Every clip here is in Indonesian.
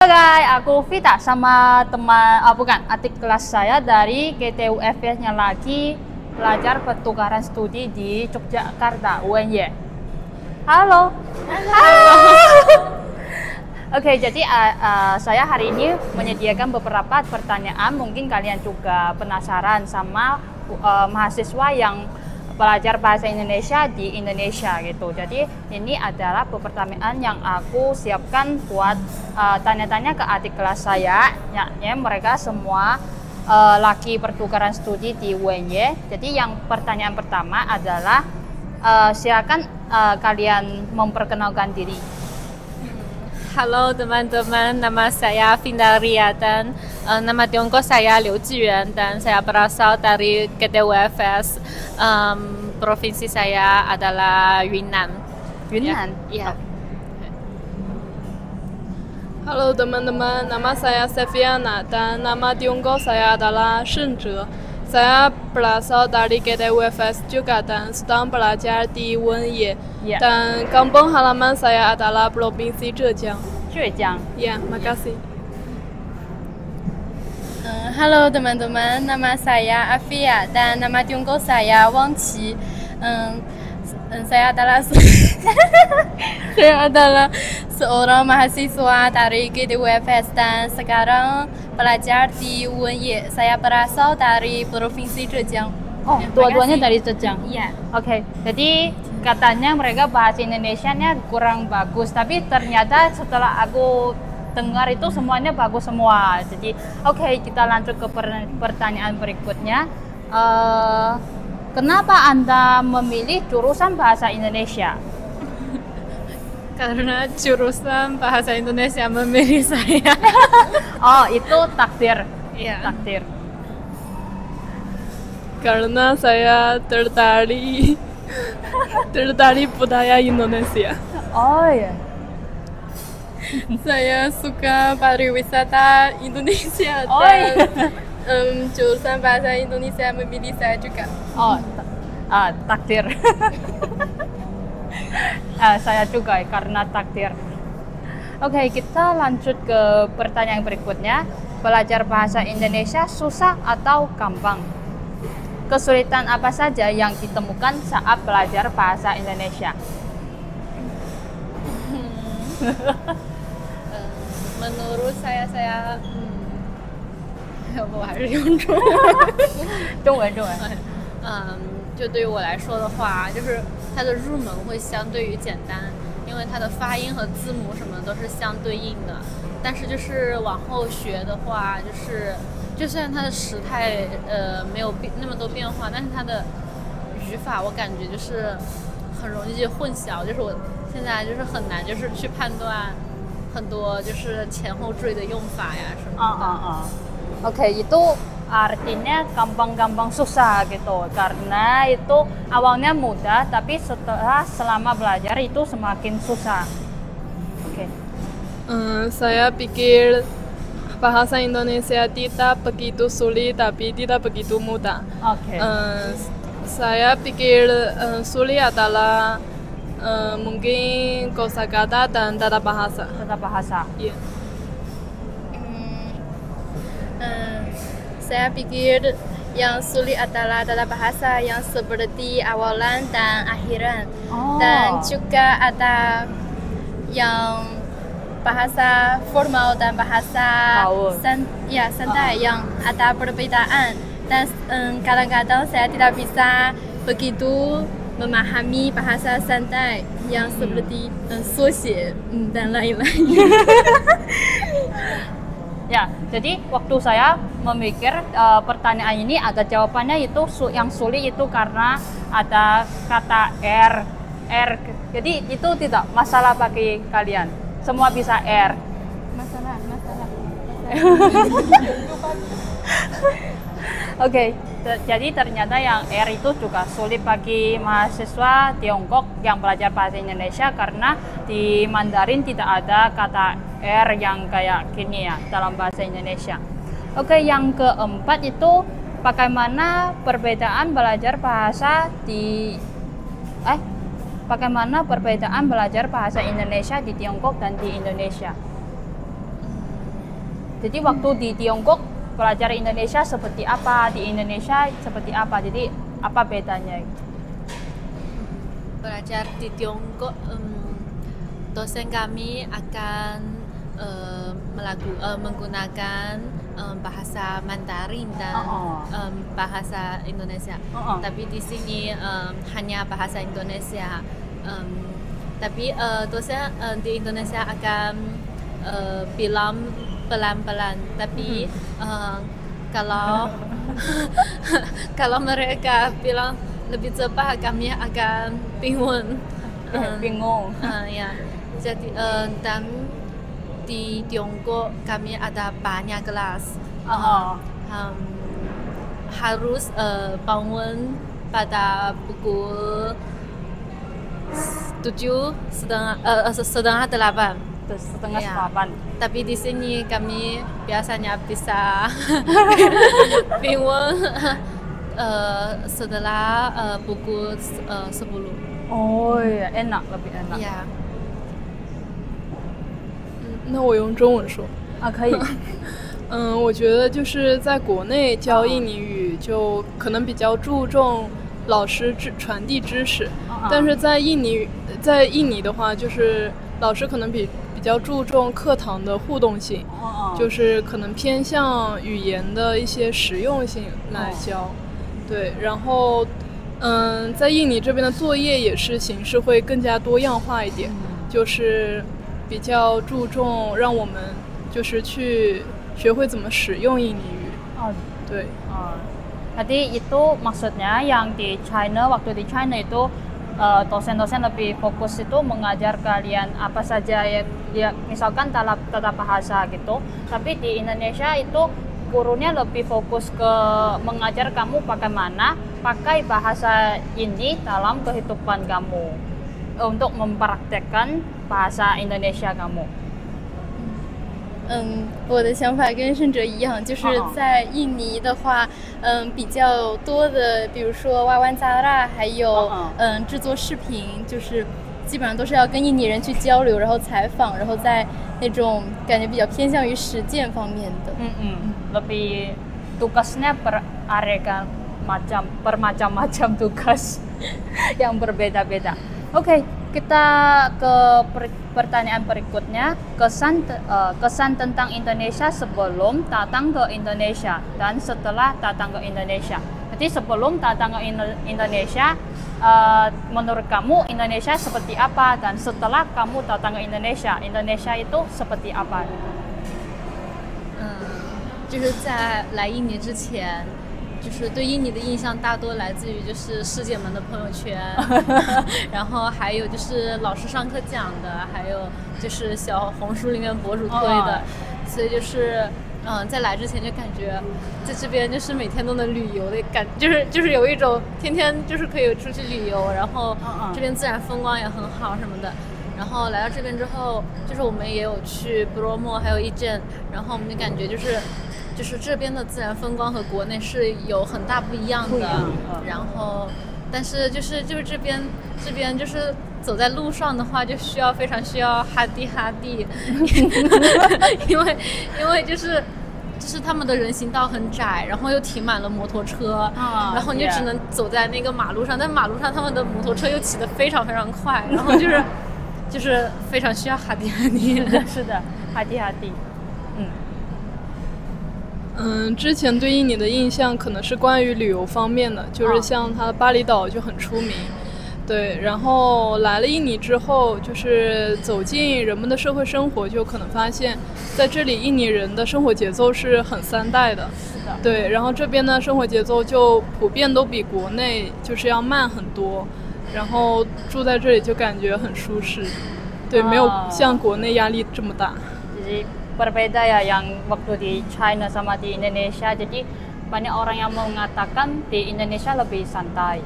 Guys, aku Vita sama teman, bukan, adik kelas saya dari GTUFS-nya lagi belajar pertukaran studi di Yogyakarta, UNY. Halo. Oke, jadi saya hari ini menyediakan beberapa pertanyaan. Mungkin kalian juga penasaran sama mahasiswa yang belajar bahasa Indonesia di Indonesia gitu. Jadi ini adalah pertanyaan yang aku siapkan buat tanya-tanya ke adik kelas saya. Ya, mereka semua lagi pertukaran studi di UNY. Jadi yang pertanyaan pertama adalah silakan kalian memperkenalkan diri. Halo teman-teman, nama saya Vindaria dan nama Tiongkok saya Liu Jiyuan dan saya berasal dari GTUFS. Provinsi saya adalah Yunnan. Yunnan? Ya. Halo teman-teman, nama saya Sefiana dan nama Tiongkok saya adalah Shenzhe. Saya berasal dari GTUFS juga dan sedang belajar di UNY. Ya. Dan kampung halaman saya adalah Provinsi Zhejiang. Zhejiang. Ya, makasih. Halo teman-teman, nama saya Afia dan nama Tiongkok saya Wang Qi. Saya adalah seorang mahasiswa dari GTUFS dan sekarang belajar di UNY. Saya berasal dari Provinsi Zhejiang. Oh, dua-duanya dari Zhejiang? Iya. Oke, jadi katanya mereka bahasa Indonesianya kurang bagus, tapi ternyata setelah aku dengar itu semuanya bagus semua. Jadi oke, kita lanjut ke pertanyaan berikutnya. Kenapa Anda memilih jurusan bahasa Indonesia? Karena jurusan bahasa Indonesia memilih saya. Oh, itu takdir. Iya. Takdir. Karena saya tertarik budaya Indonesia. Oh ya. Saya suka pariwisata Indonesia Oh, dan jurusan bahasa Indonesia memilih saya juga. Oh, takdir. Saya juga karena takdir. Oke, kita lanjut ke pertanyaan berikutnya. Belajar bahasa Indonesia susah atau gampang? Kesulitan apa saja yang ditemukan saat belajar bahasa Indonesia? Menurut saya 我还是用中文。中文。就对于我来说的话，就是它的入门会相对于简单，因为它的发音和字母什么都是相对应的。但是就是往后学的话，就算它的时态没有那么多变化，但是它的语法我感觉就是很容易混淆，就是我现在就是很难就是去判断很多就是前后缀的用法呀什么的。Oke, itu artinya gampang-gampang susah gitu, karena itu awalnya mudah tapi selama belajar itu semakin susah. Oke. Saya pikir bahasa Indonesia tidak begitu sulit tapi tidak begitu mudah. Oke. Saya pikir sulit adalah mungkin kosakata dan tata bahasa. Tata bahasa. Yeah. Saya pikir yang sulit adalah tata bahasa yang seperti awalan dan akhiran. Oh. Dan juga ada yang bahasa formal dan bahasa santai yang ada perbedaan. Dan kadang-kadang saya tidak bisa begitu memahami bahasa santai yang seperti缩写 dan lain-lain. Ya, jadi waktu saya memikir pertanyaan ini ada jawabannya itu yang sulit itu karena ada kata R. Jadi itu tidak masalah bagi kalian. Semua bisa R. Masalah. Oke, jadi ternyata yang R itu juga sulit bagi mahasiswa Tiongkok yang belajar bahasa Indonesia karena di Mandarin tidak ada kata R yang kayak gini ya dalam bahasa Indonesia. Oke, yang keempat itu bagaimana perbedaan belajar bahasa bagaimana perbedaan belajar bahasa Indonesia di Tiongkok dan di Indonesia? Jadi waktu di Tiongkok belajar Indonesia seperti apa, di Indonesia seperti apa. Jadi apa bedanya? Belajar di Tiongkok, dosen kami akan menggunakan bahasa Mandarin dan bahasa Indonesia. Tapi di sini hanya bahasa Indonesia. Tapi dosen di Indonesia akan bilang pelan-pelan. Tapi kalau kalau mereka bilang lebih cepat, kami akan bingung. Bingung. Ya. Jadi dan di Tiongkok kami ada banyak kelas. Harus bangun pada pukul 7:30. Setengah Ya. 8. Tapi di sini kami biasanya bisa bingung setelah pukul 10. Oh ya, enak, lebih enak. Ya. 那我用中文说。可以。我觉得就是在国内教印尼语就可能比较注重老师传递知识，但是在印尼的话，就是老师可能比较注重课堂的互动性，就是可能偏向语言的一些实用性来教。对，然后在印尼这边的作业也是形式会更加多样化一点，就是比较注重让我们就是去学会怎么使用印尼语。对。Tadi itu maksudnya yang di China, waktu di China itu dosen-dosen lebih fokus itu mengajar kalian apa saja ya misalkan tata bahasa gitu. Tapi di Indonesia itu gurunya lebih fokus ke mengajar kamu bagaimana pakai bahasa ini dalam kehidupan kamu untuk mempraktekkan bahasa Indonesia kamu. 我的想法跟胜哲一样，就是在印尼的话，比较多的，比如说哇哇扎拉，还有制作视频，就是基本上都是要跟印尼人去交流，然后采访，然后在那种感觉比较偏向于实践方面的。Lebih tugasnya bermacam-macam tugas yang berbeda-beda. Oke, kita ke pertanyaan berikutnya. Kesan tentang Indonesia sebelum datang ke Indonesia dan setelah datang ke Indonesia. Jadi sebelum datang ke Indonesia, menurut kamu Indonesia seperti apa, dan setelah kamu datang ke Indonesia, Indonesia itu seperti apa? 就是在来印尼之前，就是对印尼的印象大多来自于就是师姐们的朋友圈，然后还有就是老师上课讲的，还有就是小红书里面博主推的，所以就是在来之前就感觉在这边就是每天都能旅游的感，就是有一种天天就是可以出去旅游，然后这边自然风光也很好什么的。然后来到这边之后，就是我们也有去布罗莫还有义镇，然后我们就感觉就是这边的自然风光和国内是有很大不一样的，然后但是就是这边就是走在路上的话，就非常需要哈地，因为就是他们的人行道很窄，然后又停满了摩托车，然后你就只能走在那个马路上，但马路上他们的摩托车又骑得非常非常快，然后就是非常需要哈地。是的，哈地。之前对印尼的印象可能是关于旅游方面的，就是像它的巴厘岛就很出名，对。然后来了印尼之后，就是走进人们的社会生活，就可能发现，在这里印尼人的生活节奏是很三代的，对。然后这边的生活节奏就普遍都比国内就是要慢很多，然后住在这里就感觉很舒适，对，没有像国内压力这么大。Berbeda ya yang waktu di China sama di Indonesia. Jadi banyak orang yang mengatakan di Indonesia lebih santai.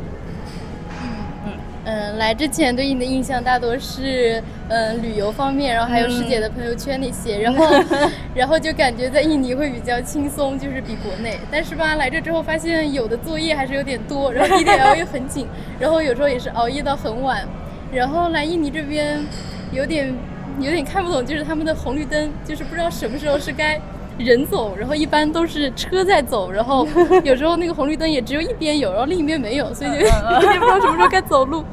来之前对印尼的印象大多是旅游方面，然后还有师姐的朋友圈那些，然后就感觉在印尼会比较轻松，就是比国内。但是吧，来这之后发现有的作业还是有点多，然后DDL 又很紧，然后有时候也是熬夜到很晚。然后来印尼这边有点看不懂，就是他们的红绿灯，就是不知道什么时候是该人走，然后一般都是车在走，然后有时候那个红绿灯也只有一边有，然后另一边没有，所以就也不知道什么时候该走路。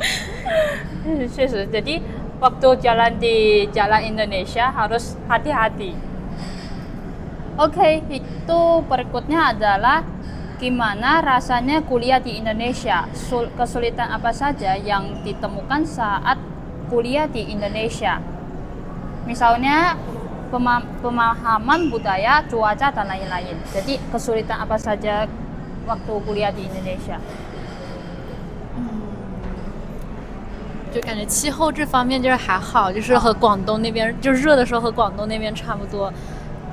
确实, jadi waktu jalan di jalan Indonesia harus hati-hati. Oke, itu berikutnya adalah gimana rasanya kuliah di Indonesia? Kesulitan apa saja yang ditemukan saat kuliah di Indonesia? Misalnya pemahaman budaya, cuaca dan lain-lain. Jadi kesulitan apa saja waktu kuliah di Indonesia? 就感觉气候这方面就是还好，就是和广东那边就是热的时候和广东那边差不多。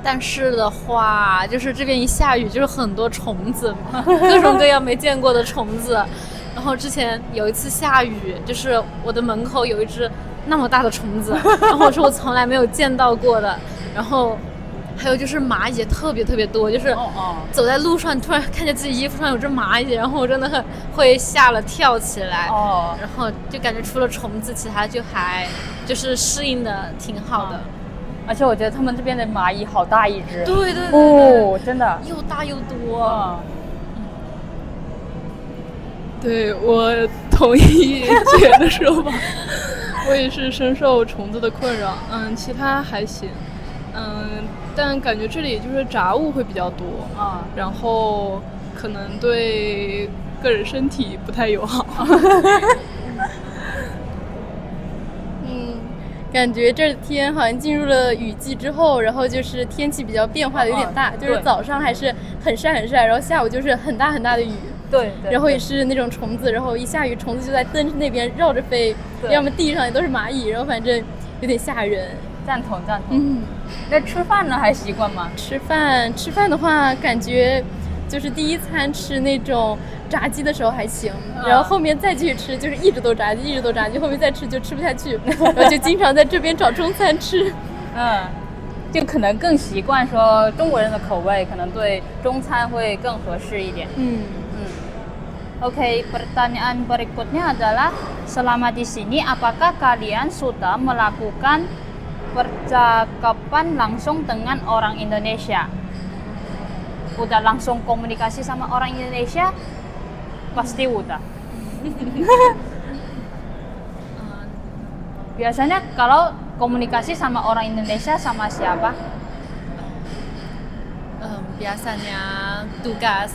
但是的话，就是这边一下雨就是很多虫子，各种各样没见过的虫子。然后之前有一次下雨，就是我的门口有一只那么大的虫子，然后是我从来没有见到过的。然后还有就是蚂蚁特别特别多，就是走在路上，你突然看见自己衣服上有只蚂蚁，然后我真的会吓了跳起来。然后就感觉除了虫子，其他就还就是适应的挺好的。而且我觉得他们这边的蚂蚁好大一只。对对对，真的又大又多。对，我同意姐的说法，我也是深受虫子的困扰。其他还行。但感觉这里就是杂物会比较多然后可能对个人身体不太友好。感觉这天好像进入了雨季之后，然后就是天气比较变化的有点大，就是早上还是很晒很晒，然后下午就是很大很大的雨。对，然后也是那种虫子，然后一下雨虫子就在灯那边绕着飞，要么地上也都是蚂蚁，然后反正有点吓人。赞同。那吃饭呢还习惯吗？吃饭的话，感觉就是第一餐吃那种炸鸡的时候还行，然后后面再继续吃就是一直都炸鸡，后面再吃就吃不下去，然后就经常在这边找中餐吃。就可能更习惯说中国人的口味，可能对中餐会更合适一点。Oke, pertanyaan berikutnya adalah selama di sini apakah kalian sudah melakukan percakapan langsung dengan orang Indonesia? Udah langsung komunikasi sama orang Indonesia? Pasti udah. Biasanya kalau komunikasi sama orang Indonesia sama siapa? Biasanya tugas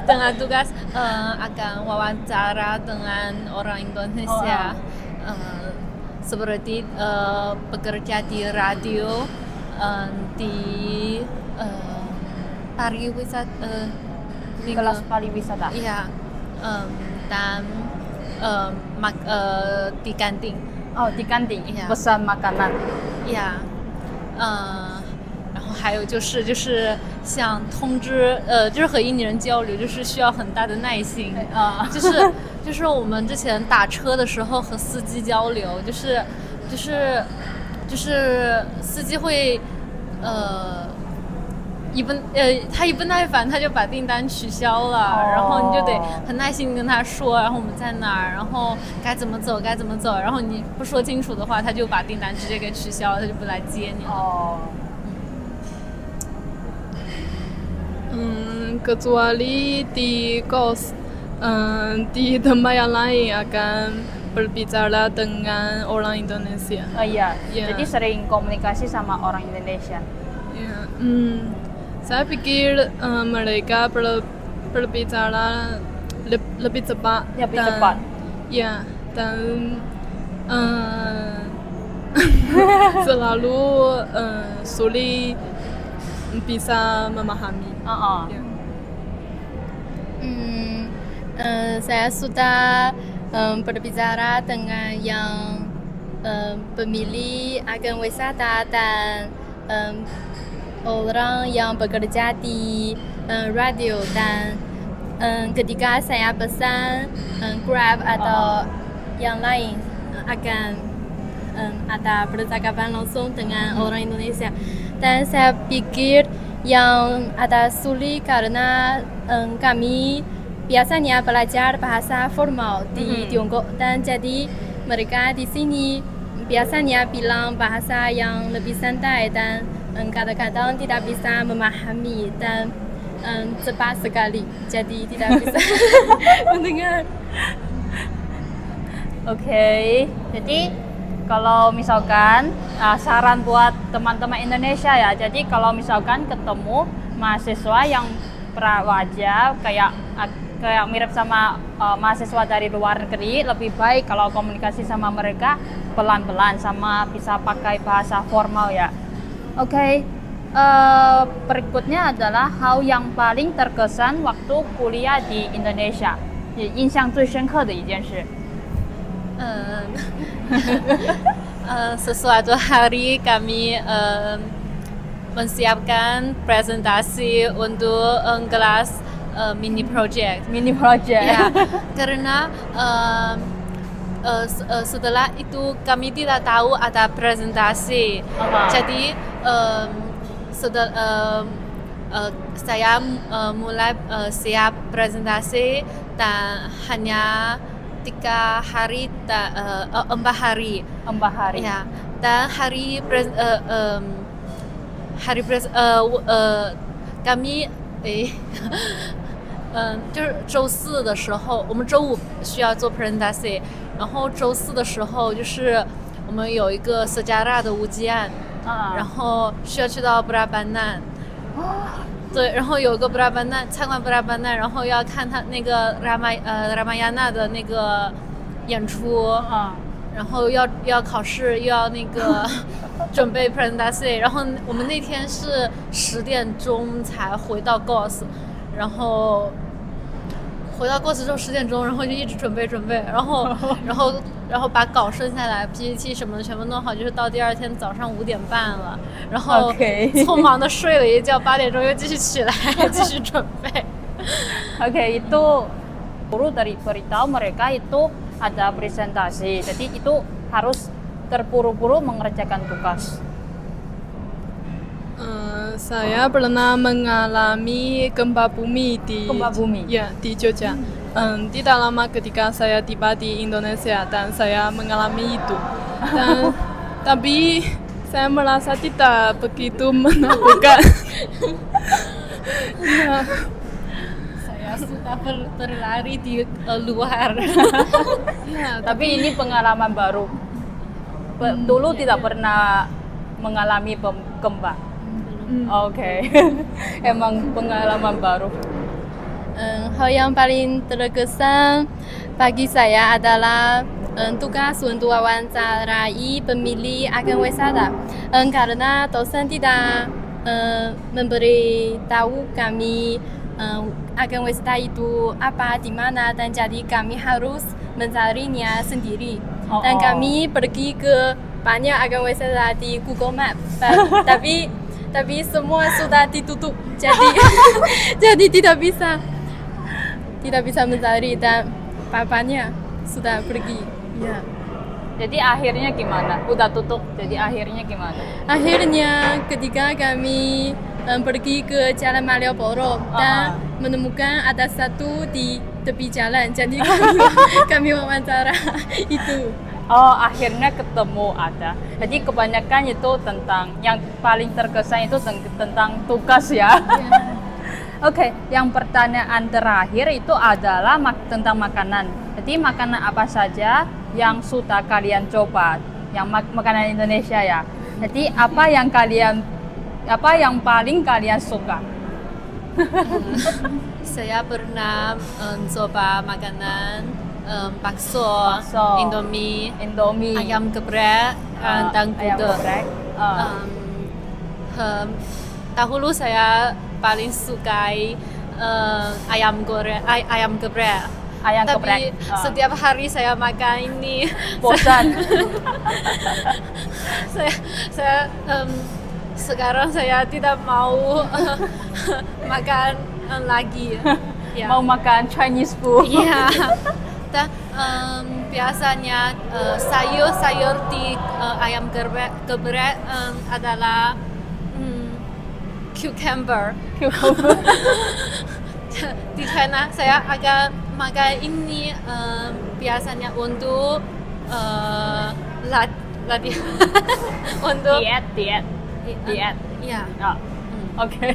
dengan tugas akan wawancara dengan orang Indonesia. Seperti bekerja di radio, di pariwisata, kelas pariwisata. Iya, dan di kantin. Di kantin, iya. Pesan makanan. Iya. 然后还有就是像通知就是和印尼人交流，就是需要很大的耐心就是我们之前打车的时候和司机交流，就是司机会他一不耐烦他就把订单取消了，然后你就得很耐心跟他说，然后我们在哪儿，然后该怎么走，然后你不说清楚的话，他就把订单直接给取消了，他就不来接你了。Kecuali di kos, di tempat yang lain akan berbicara dengan orang Indonesia. Iya. Jadi sering komunikasi sama orang Indonesia. Saya pikir mereka berbicara lebih cepat. Lebih cepat. Ya, dan selalu sulit bisa memahami. Saya sudah berbicara dengan yang pemilik agen wisata dan orang yang bekerja di radio, dan ketika saya pesan Grab atau yang lain akan ada percakapan langsung dengan orang Indonesia. Dan saya pikir yang ada sulit karena kami biasanya belajar bahasa formal di Tiongkok, dan jadi mereka di sini biasanya bilang bahasa yang lebih santai dan kadang-kadang tidak bisa memahami dan cepat sekali, jadi tidak bisa mendengar. Oke, jadi kalau misalkan saran buat teman-teman Indonesia ya, jadi kalau misalkan ketemu mahasiswa yang prawaja kayak mirip sama mahasiswa dari luar negeri, lebih baik kalau komunikasi sama mereka pelan-pelan sama bisa pakai bahasa formal ya. Oke, berikutnya adalah hal yang paling terkesan waktu kuliah di Indonesia, 印象最深刻的一件事。 Sesuatu hari kami menyiapkan presentasi untuk kelas mini project. Mini project. Ya, karena setelah itu kami tidak tahu ada presentasi. Jadi saya mulai siap presentasi dan hanya 4 hari ya, dan kami 就是周四的时候，我们周五需要做 presentation， 然后周四的时候就是我们有一个 sejarah 的 ujian， 然后需要去到布拉班纳。 对，然后有个布拉班纳，参观布拉班纳，然后要看他那个拉玛亚纳的那个演出，然后要考试，又要那个准备 presentation， 然后我们那天是10点钟才回到 GOS， 然后回到 GOS 之后10点钟，然后就一直准备，然后把稿剩下来 PPT 什么的全部弄好，就是到第二天早上5点半了，然后匆忙的睡了一觉，8点钟又继续起来继续准备。Oke, itu guru dari beritahu mereka itu ada presentasi, jadi itu harus terburu-buru mengerjakan tugas. Saya pernah mengalami gempa bumi di Jogja. Tidak lama ketika saya tiba di Indonesia dan saya mengalami itu. Tapi saya merasa tidak begitu menakutkan. Saya sudah berlari di luar. Tapi ini pengalaman baru. Dulu tidak pernah mengalami gempa. Oke. Emang pengalaman baru. Hal yang paling terkesan bagi saya adalah tugas untuk wawancarai pemilih agen wisata, karena dosen tidak memberitahu kami agen wisata itu apa, di mana, dan jadi kami harus mencarinya sendiri. Dan kami pergi ke banyak agen wisata di Google Map, tapi semua sudah ditutup, jadi tidak bisa mencari dan papanya sudah pergi. Ya. Jadi akhirnya gimana? Udah tutup. Jadi akhirnya gimana? Akhirnya ketika kami pergi ke Jalan Malioboro dan menemukan ada satu di tepi jalan, jadi kami wawancara itu. Oh, akhirnya ketemu ada. Jadi kebanyakan itu tentang yang paling terkesan itu tentang tugas ya. Oke, yang pertanyaan terakhir itu adalah tentang makanan. Jadi makanan apa saja yang sudah kalian coba? Yang makanan Indonesia ya. Jadi apa yang paling kalian suka? Saya pernah coba makanan bakso, Indomie, ayam geprek, dan gudeg. Dahulu saya paling sukai ayam geprek. Tapi setiap hari saya makan ini bosan. saya sekarang saya tidak mau makan lagi. Ya. Mau makan Chinese food. Iya. Dan biasanya sayur di ayam geprek adalah cucumber. Di sana saya akan makan ini biasanya untuk latihan untuk diet. Diet. Iya. Oh, oke.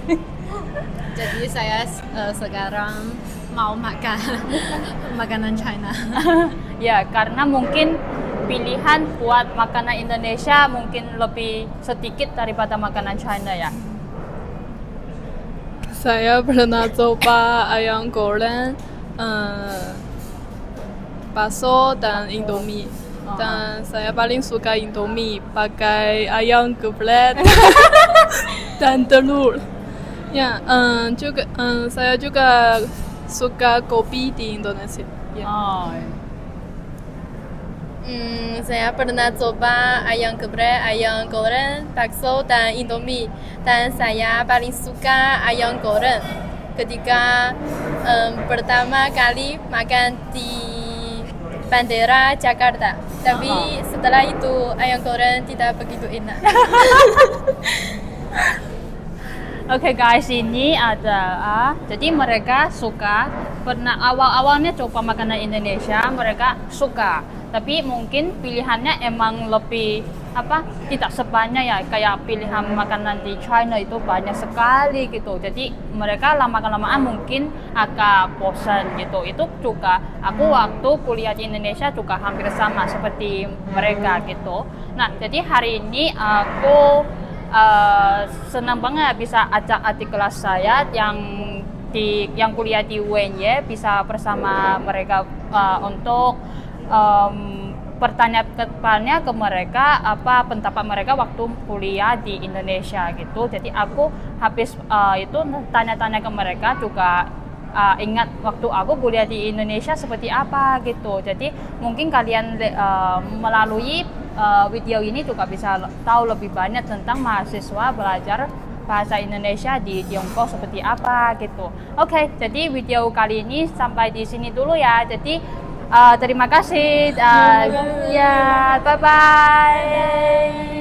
Jadi saya sekarang mau makan makanan China. Ya, karena mungkin pilihan buat makanan Indonesia mungkin lebih sedikit daripada makanan China ya. Saya pernah coba ayam goreng, bakso dan Indomie. Dan saya paling suka Indomie pakai ayam geprek dan telur. Ya, saya juga suka kopi di Indonesia. Ya. Oh. Saya pernah coba ayam geprek, ayam goreng, bakso dan Indomie. Dan saya paling suka ayam goreng. Ketika pertama kali makan di Bandara Jakarta. Tapi setelah itu ayam goreng tidak begitu enak. Oke guys, ini adalah jadi mereka suka pernah awalnya coba makanan Indonesia, mereka suka. Tapi mungkin pilihannya emang lebih tidak sebanyak ya, kayak pilihan makanan di China itu banyak sekali gitu. Jadi mereka lama-kelamaan mungkin agak bosan gitu. Itu juga aku waktu kuliah di Indonesia juga hampir sama seperti mereka gitu. Nah, jadi hari ini aku senang banget bisa ajak adik kelas saya yang kuliah di UNY bisa bersama mereka untuk bertanya ke mereka apa pendapat mereka waktu kuliah di Indonesia gitu. Jadi aku habis itu tanya-tanya ke mereka juga ingat waktu aku kuliah di Indonesia seperti apa gitu. Jadi mungkin kalian melalui video ini juga bisa tahu lebih banyak tentang mahasiswa belajar bahasa Indonesia di Tiongkok seperti apa gitu. Oke, jadi video kali ini sampai di sini dulu ya. Jadi terima kasih. Ya, bye bye.